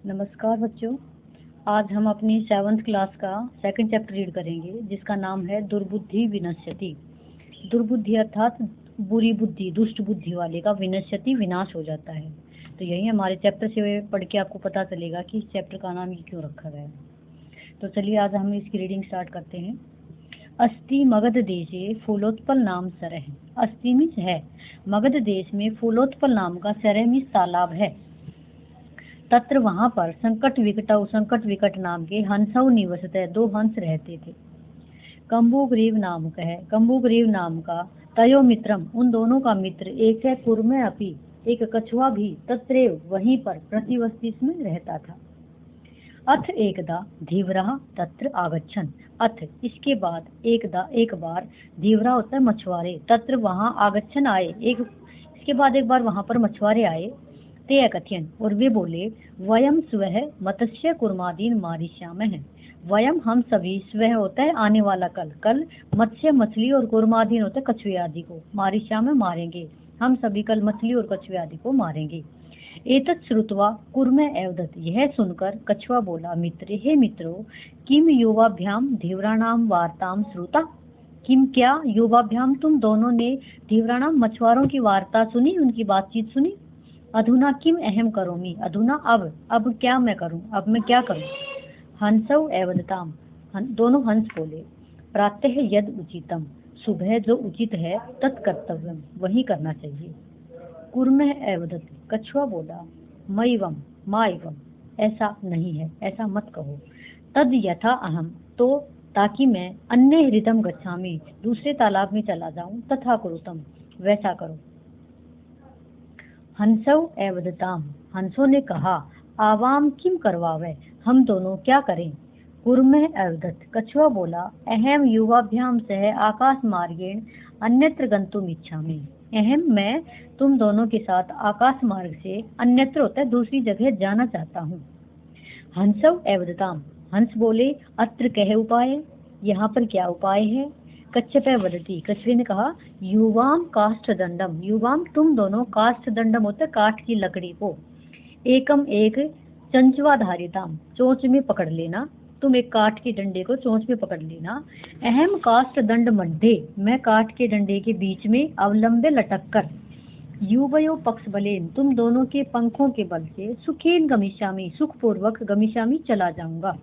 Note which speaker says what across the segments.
Speaker 1: नमस्कार बच्चों। आज हम अपनी 7th क्लास का सेकंड चैप्टर रीड करेंगे, जिसका नाम है दुर्बुद्धि विनश्यति। दुर्बुद्धि अर्थात बुरी बुद्धि, दुष्ट बुद्धि वाले का विनश्यति विनाश हो जाता है। तो यही हमारे चैप्टर से पढ़ के आपको पता चलेगा कि इस चैप्टर का नाम ये क्यों रखा गया है। तो चलिए आज हम इसकी रीडिंग स्टार्ट करते हैं। अस्ति मगध देशे फूलोत्पल नाम सरह। अस्ति मीन्स है, मगध देश में फूलोत्पल नाम का सरह मीन्स तालाब है। तत्र वहां पर संकट विकट नाम के हंसौ निवसते, 2 हंस रहते थे। कंबुग्रीव नामक है, कंबुग्रीव नाम का तयो मित्रम, उन दोनों का मित्र एक है कुर्मे अपि, एक कछुआ भी तत्रेव वहीं पर प्रतिवस्ति में रहता था। अथ एकदा धीवरा तत्र आगच्छन, अथ इसके बाद एक बार धीवरा होता है मछुआरे, तत्र वहां आगच्छन आए, इसके बाद एक बार वहां पर मछुआरे आए। ते अकथयन, और वे बोले, वयम स्वह मत्स्य कुर्मादीन मारिष्यामः। वयम हम सभी, स्वह होता है आने वाला कल मत्स्य मछली और कुर्मादीन होता है कछुए आदि को, मारिष्यामः मारेंगे, हम सभी कल मछली और कछुए आदि को मारेंगे। एतत् श्रुत्वा कुर्मे एवदत्, यह सुनकर कछुआ बोला, मित्र हे मित्रों, किम युवाभ्याम धीवराणाम वार्ताम श्रुता। किम क्या युवाभ्याम, तुम दोनों ने धीवराणाम मछुआरों की वार्ता सुनी, उनकी बातचीत सुनी। अधुना किम अहम करोमि, अधुना अब क्या मैं करूं, अब मैं क्या करूं। हंसौ एवदताम, दोनों हंस बोले, प्रातः यद उचितम, सुबह जो उचित है, तत्कर्तव्यम वही करना चाहिए। कुर्मे एवदत, कछुआ बोला, मयिवम मायवम, ऐसा नहीं है, ऐसा मत कहो। तद यथा अहम, तो ताकि मैं अन्य हृदम गच्छामि, दूसरे तालाब में चला जाऊं, तथा कुरुतम वैसा करो। हंसौ एवदताम, हंसों ने कहा, आवाम किम करवावे, हम दोनों क्या करें। कुर्मे एवदत, कछुआ बोला, अहम युवाभ्याम सह आकाश मार्गेण अन्यत्र गंतुम इच्छामि। अहम मैं तुम दोनों के साथ आकाश मार्ग से अन्यत्र होता है दूसरी जगह जाना चाहता हूँ। हंसौ एवदताम, हंस बोले, अत्र कह उपाय, यहाँ पर क्या उपाय है। कच्छपे वदती, कछुए ने कहा, युवाम काष्ठ दंडम, युवाम तुम दोनों, काष्ठ दंडम होता है काठ की लकड़ी को, एकम एक चंचवा धारिताम, चोंच में पकड़ लेना, तुम एक काठ के डंडे को चोंच में पकड़ लेना। अहम काष्ठ दंड मध्य, मैं काठ के डंडे के बीच में अवलंबे लटक कर, युवयो पक्ष बलेन, तुम दोनों के पंखों के बल से, सुखेन गमिष्यामि, सुखपूर्वक गमिष्यामि चला जाऊंगा।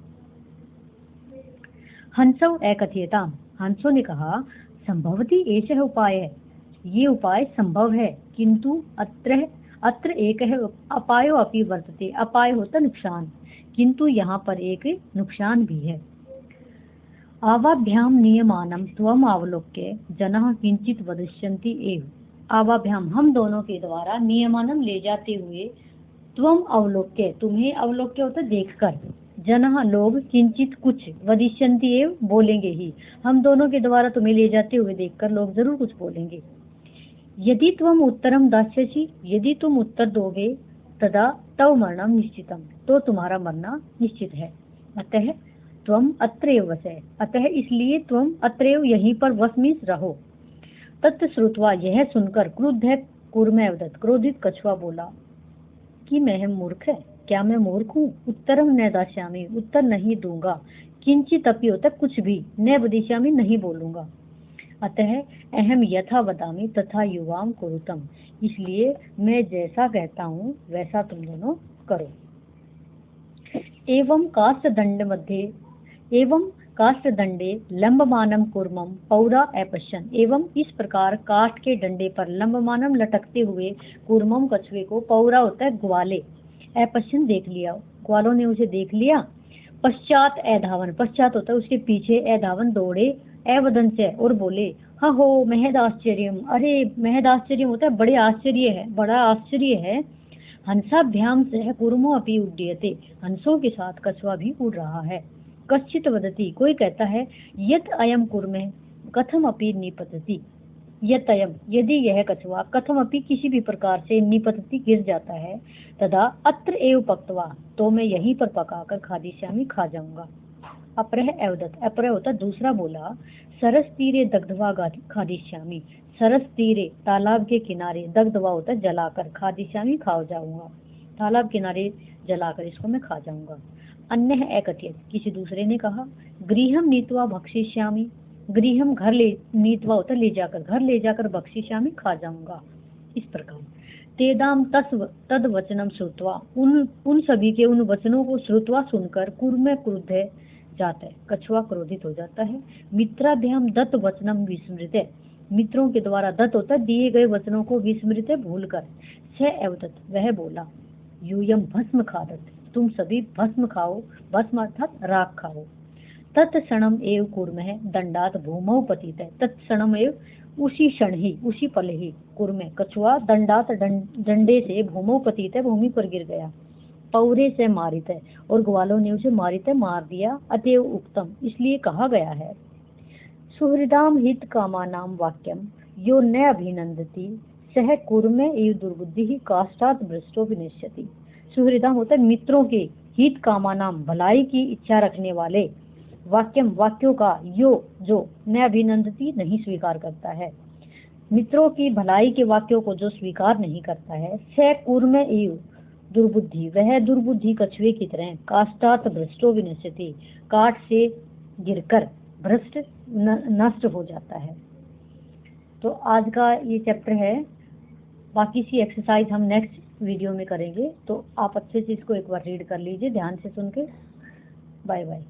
Speaker 1: हंसौ एकथयताम, हंसों ने कहा, संभवती एष उपाय, ये उपाय संभव है, किंतु अत्र एक है अपायो अपि वर्तते, अपाय होता नुकसान, किंतु यहाँ पर एक नुकसान भी है। आवाभ्याम नियमानम त्वम अवलोक्य जनः किंचित वदिष्यन्ति एव। आवाभ्याम हम दोनों के द्वारा, नियमानम ले जाते हुए, त्वम अवलोक्य तुम्हें, अवलोक्य होता देखकर, जनः लोग, किंचित कुछ, वदिष्यन्ति एव बोलेंगे ही, हम दोनों के द्वारा तुम्हें ले जाते हुए देखकर लोग जरूर कुछ बोलेंगे। यदि त्वम उत्तरम दास्यसि, यदि तुम उत्तर दोगे, तदा तव मरणम निश्चितम, तो तुम्हारा मरना निश्चित है। अतः त्वम अत्रैव वसः, अतः इसलिए तुम अत्रैव यहीं पर वस मीन्स रहो। तत् श्रुत्वा, यह सुनकर, क्रुद्ध कुर्मे एवदत्, क्रोधित कछुआ बोला कि मैं मूर्ख है, क्या मैं मूर्ख हूँ। उत्तरम न दास्यामि, उत्तर नहीं दूंगा। किंचित अपि होता कुछ भी, न वदिष्यामि नहीं बोलूंगा। अतः अहम यथा वदामि तथा युवाम कुरुतम, इसलिए मैं जैसा कहता हूँ वैसा तुम दोनों करो। एवं काष्ठ दंडे लंबमानम कुर्मम पौरा अपश्यन, एवं इस प्रकार काष्ठ के डंडे पर लंबमानम लटकते हुए कुर्मम कछुए को, पौरा होता है ग्वाले, अपश्यन देख लिया, ग्वालों ने उसे देख लिया। पश्चात अधावन, पश्चात होता है उसके पीछे, अधावन दौड़े, अवदन से और बोले, हाँ हो महद आश्चर्यम, अरे महद आश्चर्य होता है बड़े आश्चर्य है, बड़ा आश्चर्य है। हंसाभ्याम से कुर्मो अपि उड्डयते, हंसों के साथ कछुआ भी उड़ रहा है। कश्चित वदति, कोई कहता है, यत अयम कुर्मे कथम अपि निपतति, यत अयम यदि यह कछुआ, कथम अपि किसी भी प्रकार से, निपतति गिर जाता है, तदा अत्र एव पक्त्वा, तो मैं यहीं पर पकाकर खादिष्यामि खा जाऊंगा। अपरह एवदत्, अपरह होता दूसरा बोला, सरस तीरे दग्धवा खादिष्यामि, सरस तीरे तालाब के किनारे, दग्धवा होता जलाकर, खादिष्यामि खा जाऊंगा, तालाब किनारे जलाकर इसको मैं खा जाऊंगा। अन्य एकथ्यत, किसी दूसरे ने कहा, गृहम नीत्वा भक्षिष्यामि, गृहम घर ले, नीत्वा होता ले जाकर, घर ले जाकर भक्षिष्यामि खा जाऊंगा। इस प्रकार तेदाम तद वचनम श्रुत्वा, उन सभी के उन वचनों को श्रुत्वा सुनकर कुर्म क्रुद्ध जाता है, कछुआ क्रोधित हो जाता है। मित्राभ्याम दत्त वचनम विस्मृत, मित्रों के द्वारा दत्त होता दिए गए वचनों को विस्मृत भूलकर, स अवदत वह बोला, यूयम भस्म खादत, तुम सभी भस्म खाओ, भस्म अर्थात राख खाओ। तत्क्षणम एव कूर्मः दंडात भूमौ पतित, तत्क्षणम एव उसी क्षण ही, उसी पल ही, कूर्म कछुआ दंडात डंडे से भूमौ पतित भूमि पर गिर गया। पौरे से मारित है, और ग्वालों ने उसे मारित मार दिया। अतएव उक्तम, इसलिए कहा गया है, सुहृदाम हित कामानाम वाक्यम यो न अभिनंदति सह कूर्म एव दुर्बुद्धि काष्ठात् भ्रष्टो विनश्यति। सुहृदाम होता है मित्रों के, हित कामानाम भलाई की इच्छा रखने वाले, वाक्यम वाक्यों का, यो जो, न अभिनंदति नहीं स्वीकार करता है, मित्रों की भलाई के वाक्यों को जो स्वीकार नहीं करता है, स कूर्म एव दुर्बुद्धि, वह दुर्बुद्धि कछुए की तरह, काष्ठात् भ्रष्टो विनश्यति, काट से गिरकर भ्रष्ट नष्ट हो जाता है। तो आज का ये चैप्टर है, बाकी सी एक्सरसाइज हम नेक्स्ट वीडियो में करेंगे। तो आप अच्छे से इसको एक बार रीड कर लीजिए, ध्यान से सुन के। Bye bye.